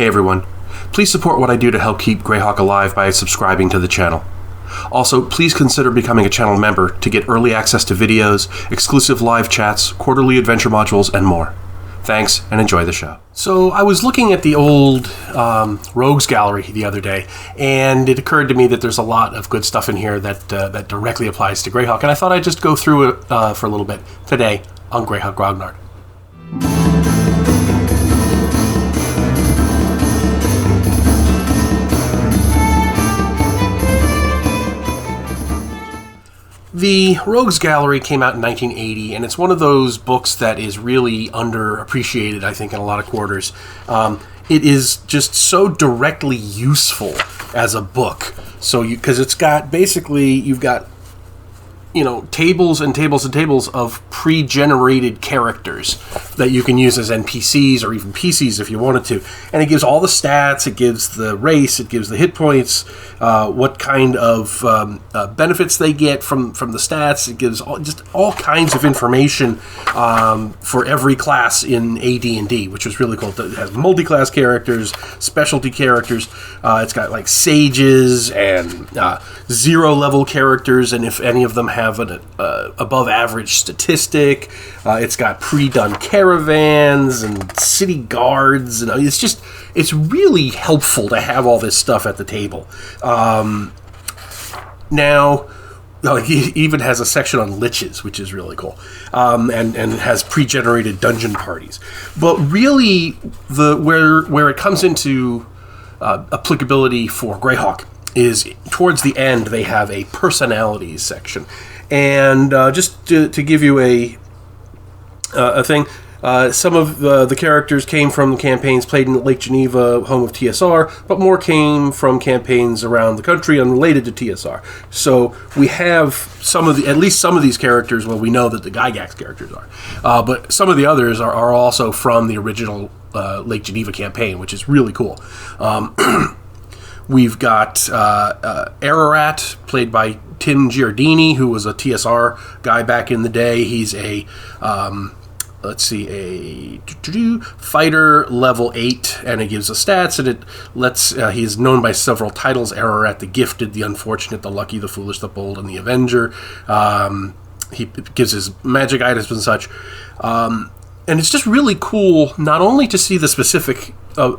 Hey everyone, please support what I do to help keep Greyhawk alive by subscribing to the channel. Also, please consider becoming a channel member to get early access to videos, exclusive live chats, quarterly adventure modules, and more. Thanks, and enjoy the show. So I was looking at the old Rogues Gallery the other day, and it occurred to me that there's a lot of good stuff in here that directly applies to Greyhawk, and I thought I'd just go through it for a little bit today on Greyhawk Grognard. The Rogues Gallery came out in 1980, and it's one of those books that is really underappreciated, I think, in a lot of quarters. It is just so directly useful as a book. So, because it's got, basically, you've got, tables and tables and tables of pre-generated characters that you can use as NPCs or even PCs if you wanted to. And it gives all the stats, it gives the race, it gives the hit points, what kind of benefits they get from the stats. It gives all kinds of information for every class in AD&D, which was really cool. It has multi-class characters, specialty characters. It's got like sages and zero-level characters, and if any of them have an above-average statistic. It's got pre-done caravans and city guards, and it's really helpful to have all this stuff at the table. Now, it even has a section on liches, which is really cool, and it has pre-generated dungeon parties. But really, where it comes into applicability for Greyhawk is towards the end. They have a personalities section, and just to give you a thing, some of the characters came from campaigns played in Lake Geneva, home of TSR, but more came from campaigns around the country unrelated to TSR. So we have at least some of these characters. Well, we know that the Gygax characters are, but some of the others are also from the original Lake Geneva campaign, which is really cool. We've got Ararat, played by Tim Giardini, who was a TSR guy back in the day. He's a fighter level 8, and it gives the stats, and it lets. He's known by several titles: Ararat, the Gifted, the Unfortunate, the Lucky, the Foolish, the Bold, and the Avenger. He gives his magic items and such. And it's just really cool, not only to see the specifics about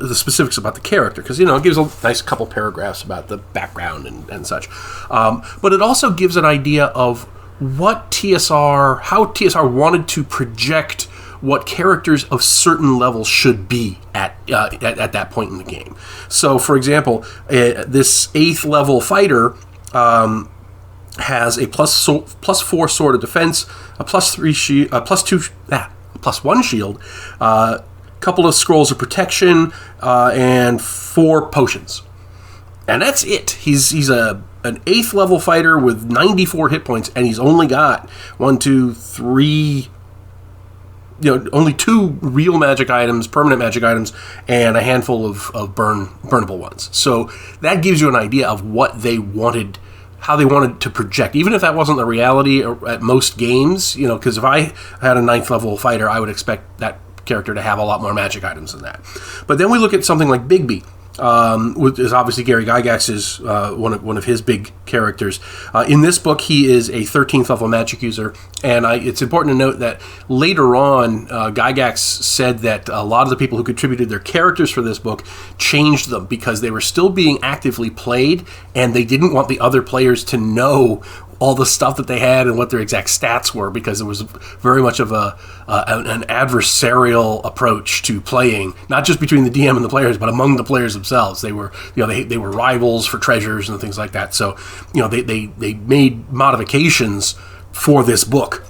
the character, because it gives a nice couple paragraphs about the background and such, but it also gives an idea of how TSR wanted to project what characters of certain levels should be at that point in the game. So, for example, this 8th level fighter has a plus 4 sword of defense, a plus 1 shield, couple of scrolls of protection, and 4 potions. And that's it. He's an 8th level fighter with 94 hit points, and he's only got only 2 real magic items, permanent magic items, and a handful of burnable ones. So that gives you an idea of how they wanted to project, even if that wasn't the reality at most games, because if I had a 9th level fighter, I would expect that character to have a lot more magic items than that. But then we look at something like Bigby, which is obviously Gary Gygax's one of his big characters. In this book, he is a 13th level magic user, and it's important to note that later on, Gygax said that a lot of the people who contributed their characters for this book changed them because they were still being actively played, and they didn't want the other players to know all the stuff that they had and what their exact stats were, because it was very much of an adversarial approach to playing, not just between the DM and the players, but among the players themselves. They were, they were rivals for treasures and things like that. So, they made modifications for this book,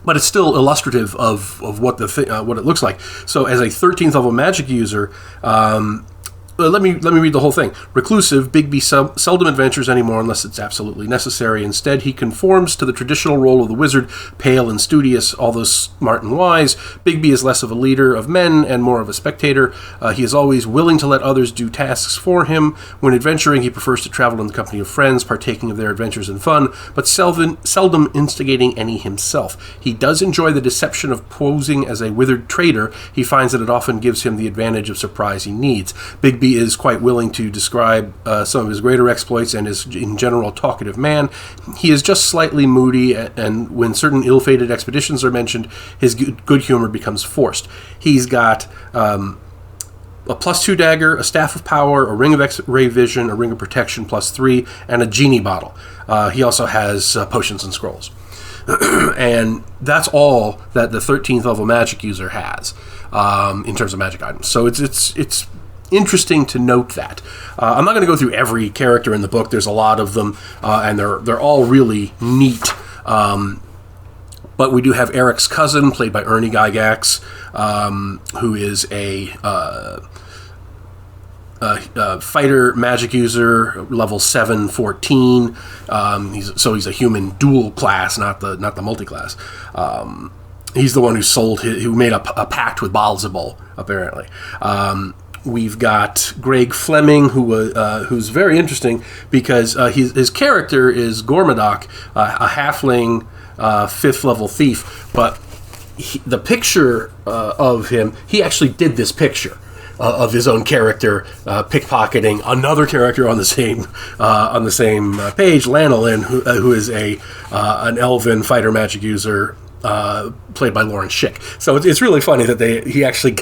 but it's still illustrative of what what it looks like. So, as a 13th level magic user, let me read the whole thing. Reclusive, Bigby seldom adventures anymore unless it's absolutely necessary. Instead, he conforms to the traditional role of the wizard, pale and studious, although smart and wise. Bigby is less of a leader of men and more of a spectator. He is always willing to let others do tasks for him. When adventuring, he prefers to travel in the company of friends, partaking of their adventures and fun, but seldom instigating any himself. He does enjoy the deception of posing as a withered trader. He finds that it often gives him the advantage of surprise he needs. Bigby is quite willing to describe some of his greater exploits and is, in general, a talkative man. He is just slightly moody, and when certain ill-fated expeditions are mentioned, his good humor becomes forced. He's got a +2 dagger, a staff of power, a ring of X-ray vision, a ring of protection +3, and a genie bottle. He also has potions and scrolls. And that's all that the 13th level magic user has in terms of magic items. So it's interesting to note that. I'm not going to go through every character in the book. There's a lot of them, and they're all really neat. But we do have Eric's cousin, played by Ernie Gygax, who is a fighter magic user, level 714. He's a human dual class, not the multi-class. He's the one who made a pact with Baalzebul, apparently. We've got Greg Fleming, who's very interesting because his character is Gormadoc, a halfling 5th level thief, but the picture of him, he actually did this picture of his own character pickpocketing another character on the same page, Lanolin, who is an elven fighter magic user played by Lauren Schick. So it's really funny that he actually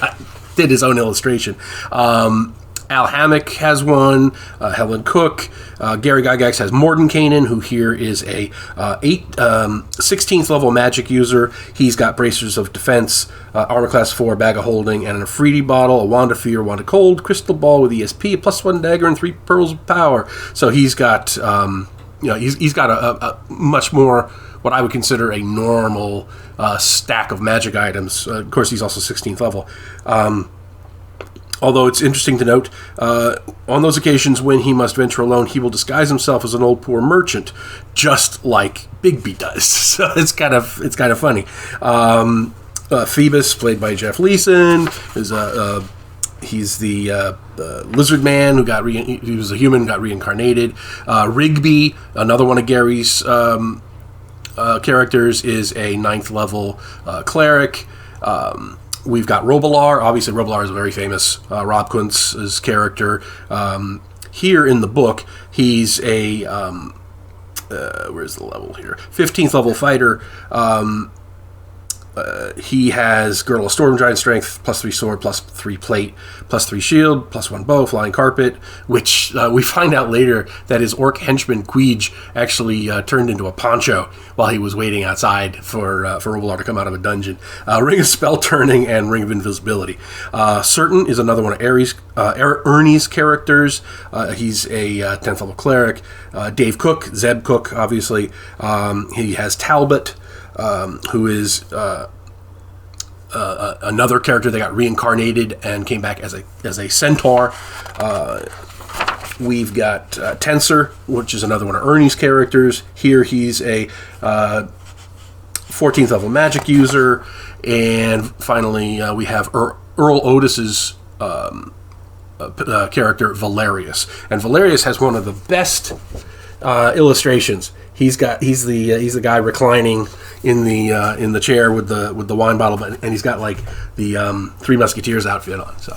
did his own illustration. Al Hammock has one. Helen Cook. Gary Gygax has Mordenkainen, who here is a 16th level magic user. He's got bracers of defense, armor class 4, bag of holding, and an Afridi bottle, a wand of fear, wand of cold, crystal ball with ESP, a +1 dagger, and 3 pearls of power. So he's got he's got a much more what I would consider a normal stack of magic items. Of course, he's also 16th level. Although it's interesting to note, on those occasions when he must venture alone, he will disguise himself as an old poor merchant, just like Bigby does. So it's kind of funny. Phoebus, played by Jeff Leeson, he's the lizard man he was a human, got reincarnated. Rigby, another one of Gary's characters, is a 9th level cleric. We've got Robilar. Obviously, Robilar is a very famous Rob Kuntz's character. Here in the book, he's a where's the level here? 15th level fighter. He has Girdle of Storm Giant Strength, +3 sword, +3 plate, +3 shield, +1 bow, flying carpet, which we find out later that his orc henchman Queej actually turned into a poncho while he was waiting outside for Robilar to come out of a dungeon. Ring of Spell Turning and Ring of Invisibility. Certain is another one of Ernie's characters. He's a 10th level cleric. Dave Cook, Zeb Cook, obviously. He has Talbot, who is another character that got reincarnated and came back as a centaur. We've got Tensor, which is another one of Ernie's characters. Here he's a 14th level magic user. And finally, we have Earl Otis's character, Valerius. And Valerius has one of the best illustrations. He's the guy reclining in the chair with the wine bottle, and he's got like the Three Musketeers outfit on. So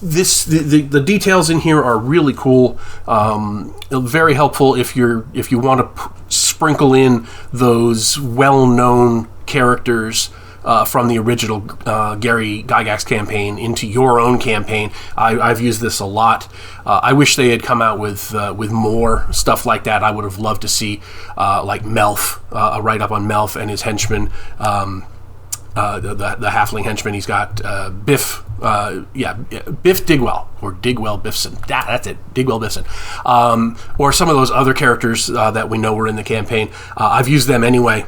the details in here are really cool, very helpful if you want to sprinkle in those well-known characters from the original Gary Gygax campaign into your own campaign. I've used this a lot. I wish they had come out with more stuff like that. I would have loved to see like Melf, a write-up on Melf and his henchman, the halfling henchman. He's got Biff, Biff Digwell, or Digwell Biffson. That's it, Digwell Biffson. Or some of those other characters that we know were in the campaign. I've used them anyway.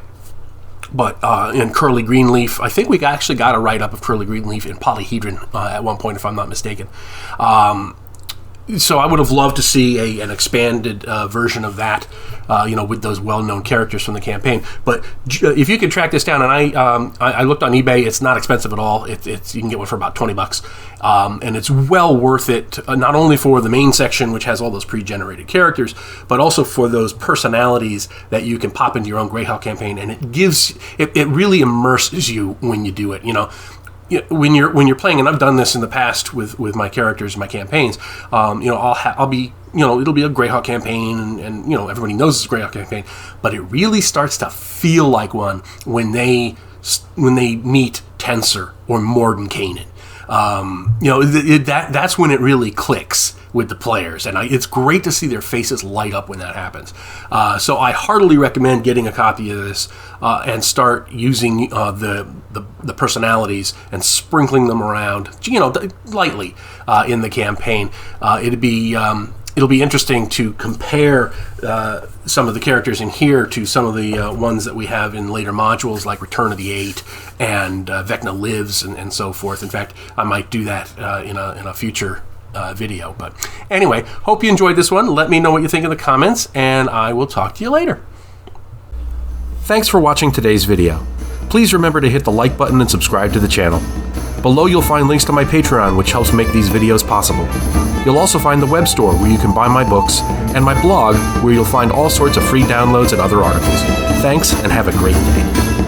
But in Curly Greenleaf, I think we actually got a write-up of Curly Greenleaf in Polyhedron at one point, if I'm not mistaken. So I would have loved to see an expanded version of that, with those well-known characters from the campaign. But if you can track this down, and I looked on eBay, it's not expensive at all. It's you can get one for about $20, and it's well worth it. Not only for the main section, which has all those pre-generated characters, but also for those personalities that you can pop into your own Greyhawk campaign, and it really immerses you when you do it. When you're playing, and I've done this in the past with my characters, my campaigns, I'll be, it'll be a Greyhawk campaign, and everybody knows it's a Greyhawk campaign, but it really starts to feel like one when they meet Tensor or Mordenkainen. That's when it really clicks with the players, and it's great to see their faces light up when that happens. So I heartily recommend getting a copy of this and start using the personalities and sprinkling them around, lightly in the campaign. It'll be interesting to compare some of the characters in here to some of the ones that we have in later modules, like Return of the Eight and Vecna Lives and so forth. In fact, I might do that in a future video. But anyway, hope you enjoyed this one. Let me know what you think in the comments, and I will talk to you later. Thanks for watching today's video. Please remember to hit the like button and subscribe to the channel. Below you'll find links to my Patreon, which helps make these videos possible. You'll also find the web store where you can buy my books, and my blog where you'll find all sorts of free downloads and other articles. Thanks, and have a great day.